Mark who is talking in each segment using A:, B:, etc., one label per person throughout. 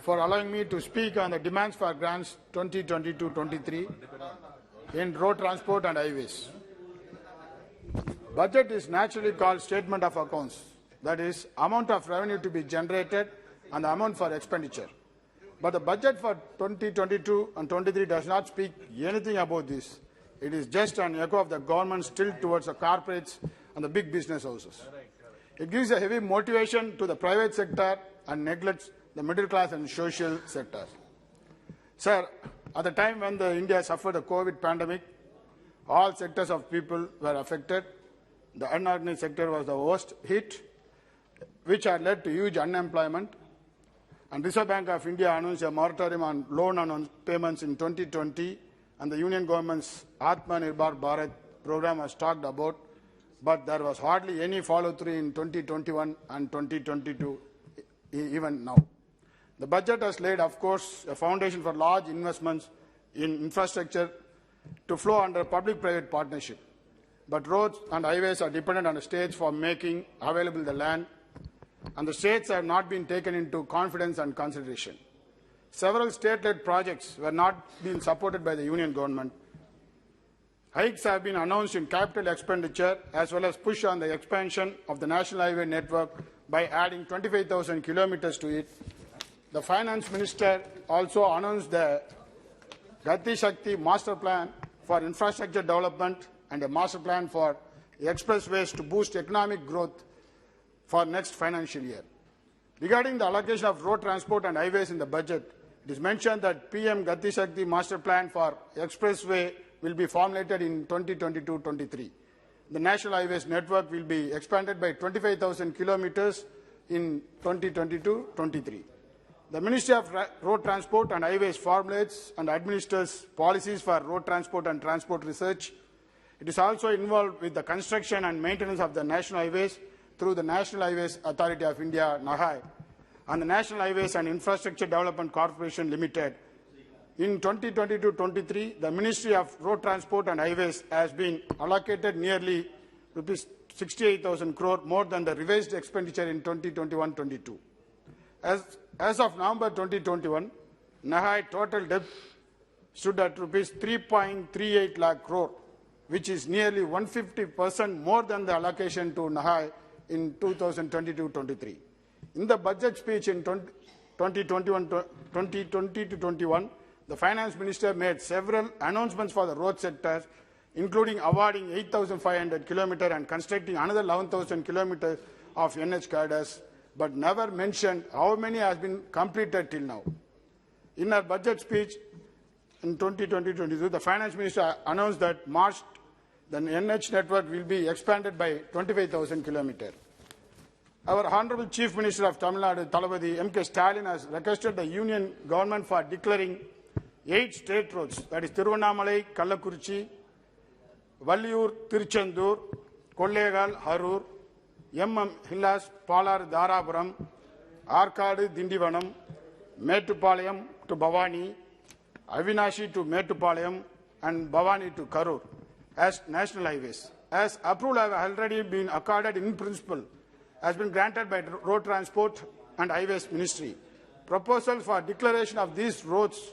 A: for allowing me to speak on the demands for grants 2022-23 in road transport and highways. Budget is naturally called statement of accounts, that is, amount of revenue to be generated and the amount for expenditure. But the budget for 2022 and 23 does not speak anything about this. It is just an echo of the government's tilt towards the corporates and the big business houses. It gives a heavy motivation to the private sector and neglects the middle class and social sectors. Sir, at the time when India suffered the COVID pandemic, all sectors of people were affected. The unorganized sector was the worst hit, which had led to huge unemployment. And Reserve Bank of India announced a moratorium on loan and payments in 2020, and the Union government's Atmanirbhar Bharat program was talked about, but there was hardly any follow-through in 2021 and 2022, even now. The budget has laid, of course, a foundation for large investments in infrastructure to flow under public-private partnership. But roads and highways are dependent on the states for making available the land, and the states have not been taken into confidence and consideration. Several state-led projects were not being supported by the union government. Hikes have been announced in capital expenditure as well as push on the expansion of the national highway network by adding 25,000 kilometers to it. The finance minister also announced the Gati Shakti master plan for infrastructure development and a master plan for expressways to boost economic growth for next financial year. Regarding the allocation of road transport and highways in the budget, it is mentioned that PM Gati Shakti master plan for expressway will be formulated in 2022-23. The national highways network will be expanded by 25,000 kilometers in 2022-23. The Ministry of Road Transport and Highways formulates and administers policies for road transport and transport research. It is also involved with the construction and maintenance of the national highways through the National Highways Authority of India, NHAI, and the National Highways and Infrastructure Development Corporation Limited. In 2022-23, the Ministry of Road Transport and Highways has been allocated nearly Rs 68,000 crore more than the revised expenditure in 2021-22. As of November 2021, NHAI total debt stood at Rs 3.38 lakh crore, which is nearly 150% more than the allocation to NHAI in 2022-23. In the budget speech in 2020-21, the Finance Minister made several announcements for the road sector, including awarding 8,500 kilometers and constructing another 11,000 kilometers of NH corridors, but never mentioned how many has been completed till now. In her budget speech in 2020-22, the Finance Minister announced that March the NH network will be expanded by 25,000 kilometers. Our Honorable Chief Minister of Tamil Nadu, Thalapathy Mkstalin, has requested the Union Government for declaring 8 state roads, that is Thiruvannamalai, Kallakurichi, Valliyur, Tiruchendur, Kollegal, Harur, Hillas, Palar, Dharapuram, Arcadu, Dindivanam, Mettupalayam to Bhavani, Avinashi to Mettupalayam, and Bhavani to Karur as national highways. As approval have already been accorded in principle, has been granted by Road Transport and Highways Ministry. Proposals for declaration of these roads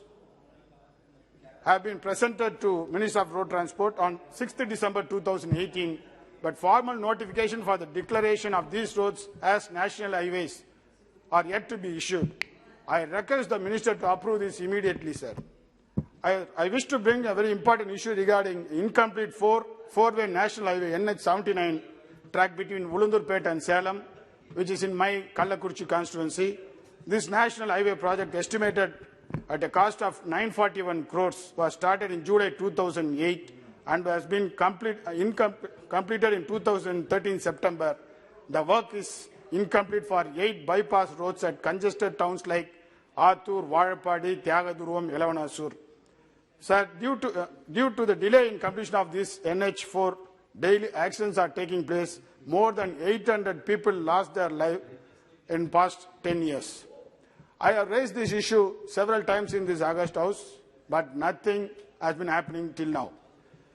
A: have been presented to Minister of Road Transport on 6th December 2018, but formal notification for the declaration of these roads as national highways are yet to be issued. I request the Minister to approve this immediately, sir. I wish to bring a very important issue regarding incomplete four-way national highway NH79 track between Ulundurpet and Salem, which is in my Kallakurichi constituency. This national highway project, estimated at a cost of 941 crores, was started in July 2008 and has been completed in 2013 September. The work is incomplete for 8 bypass roads at congested towns like Athur, Vazhapadi, Tyagaduruvam, Yelavanasur. Sir, due to the delay in completion of this NH4, daily accidents are taking place. More than 800 people lost their life in past 10 years. I have raised this issue several times in this August House, but nothing has been happening till now.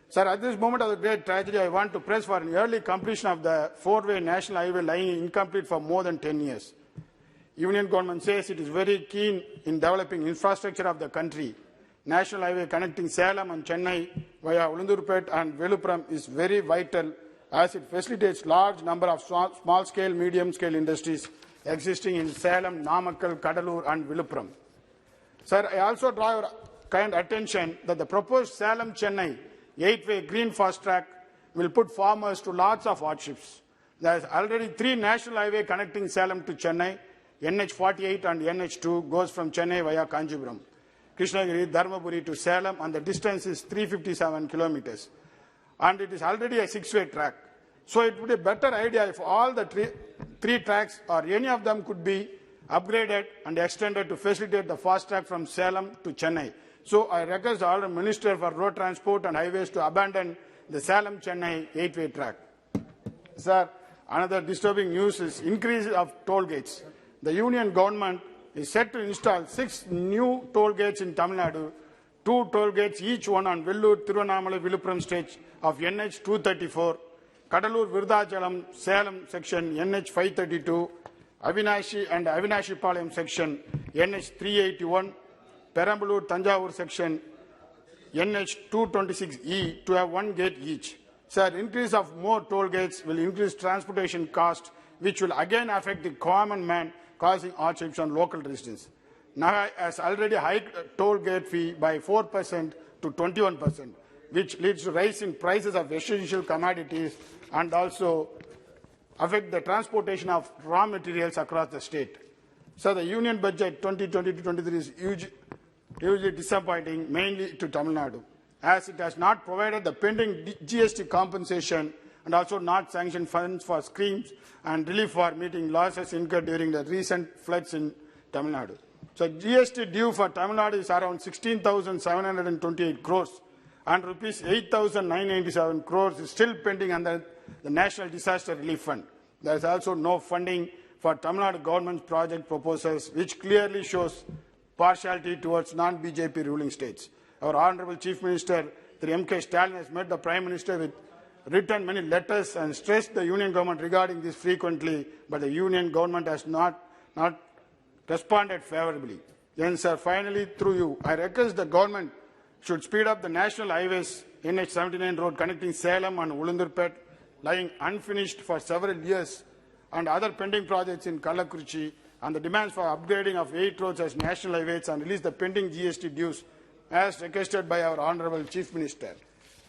A: Sir, at this moment of the great tragedy, I want to press for an early completion of the 4-way national highway lying incomplete for more than 10 years. Union government says it is very keen in developing infrastructure of the country. National highway connecting Salem and Chennai via Ulundurpet and Veluppuram is very vital as it facilitates large number of small-scale, medium-scale industries existing in Salem, Namakkal, Kadalur and Veluppuram. Sir, I also draw your kind attention that the proposed Salem-Chennai 8-way green fast track will put farmers to lots of hardships. There is already 3 national highway connecting Salem to Chennai. NH48 and NH2 goes from Chennai via Kanchipuram, Krishnagiri, Dharmaburi to Salem, and the distance is 357 kilometers. And it is already a 6-way track. So it would be a better idea if all the three tracks or any of them could be upgraded and extended to facilitate the fast track from Salem to Chennai. So I request the Honourable Minister for Road Transport and Highways to abandon the Salem-Chennai 8-way track. Sir, another disturbing news is increase of toll gates. The Union government is set to install 6 new toll gates in Tamil Nadu, 2 toll gates each one on Vellore, Tirunamala, Viluppuram stage of NH 234, Kadalur, Virudhachalam, Salem section NH 532, Avinashi and Avinashi-Palayam section NH 381, Perambalur, Tanjavur section NH 226E to have 1 gate each. Sir, increase of more toll gates will increase transportation cost, which will again affect the common man, causing hardships on local residents. Naga has already hiked toll gate fee by 4% to 21%, which leads to rise in prices of essential commodities and also affect the transportation of raw materials across the state. So the Union budget 2020-23 is hugely disappointing, mainly to Tamil Nadu, as it has not provided the pending GST compensation and also not sanctioned funds for schemes and relief for meeting losses incurred during the recent floods in Tamil Nadu. So GST due for Tamil Nadu is around 16,728 crores and rupees 8,997 crores is still pending under the National Disaster Relief Fund. There is also no funding for Tamil Nadu government's project proposals, which clearly shows partiality towards non-BJP ruling states. Our Honorable Chief Minister, Mkstalin, has met the Prime Minister with written many letters and stressed the Union government regarding this frequently, but the Union government has not responded favorably. Then, sir, finally, through you, I request the government should speed up the national highways NH79 road connecting Salem and Ulundurpet, lying unfinished for several years, and other pending projects in Kallakurichi, and the demands for upgrading of 8 roads as national highways and release the pending GST dues as requested by our Honorable Chief Minister.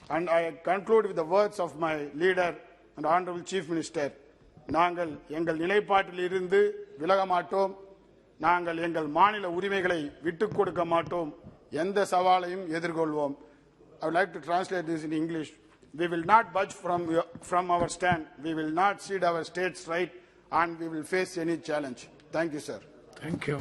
A: And I conclude with the words of my leader and Honorable Chief Minister. நாங்கள் எங்கள் நிலைப்பாட்டில் இருந்து விலக மாட்டோம். நாங்கள் எங்கள் மாநில உரிமைகளை விட்டுக் கொடுக்க மாட்டோம். எந்த சவாலையும் எதிர்கொள்வோம். I would like to translate this in English. We will not budge from our stand. We will not cede our state's right, and we will face any challenge. Thank you, sir.
B: Thank you.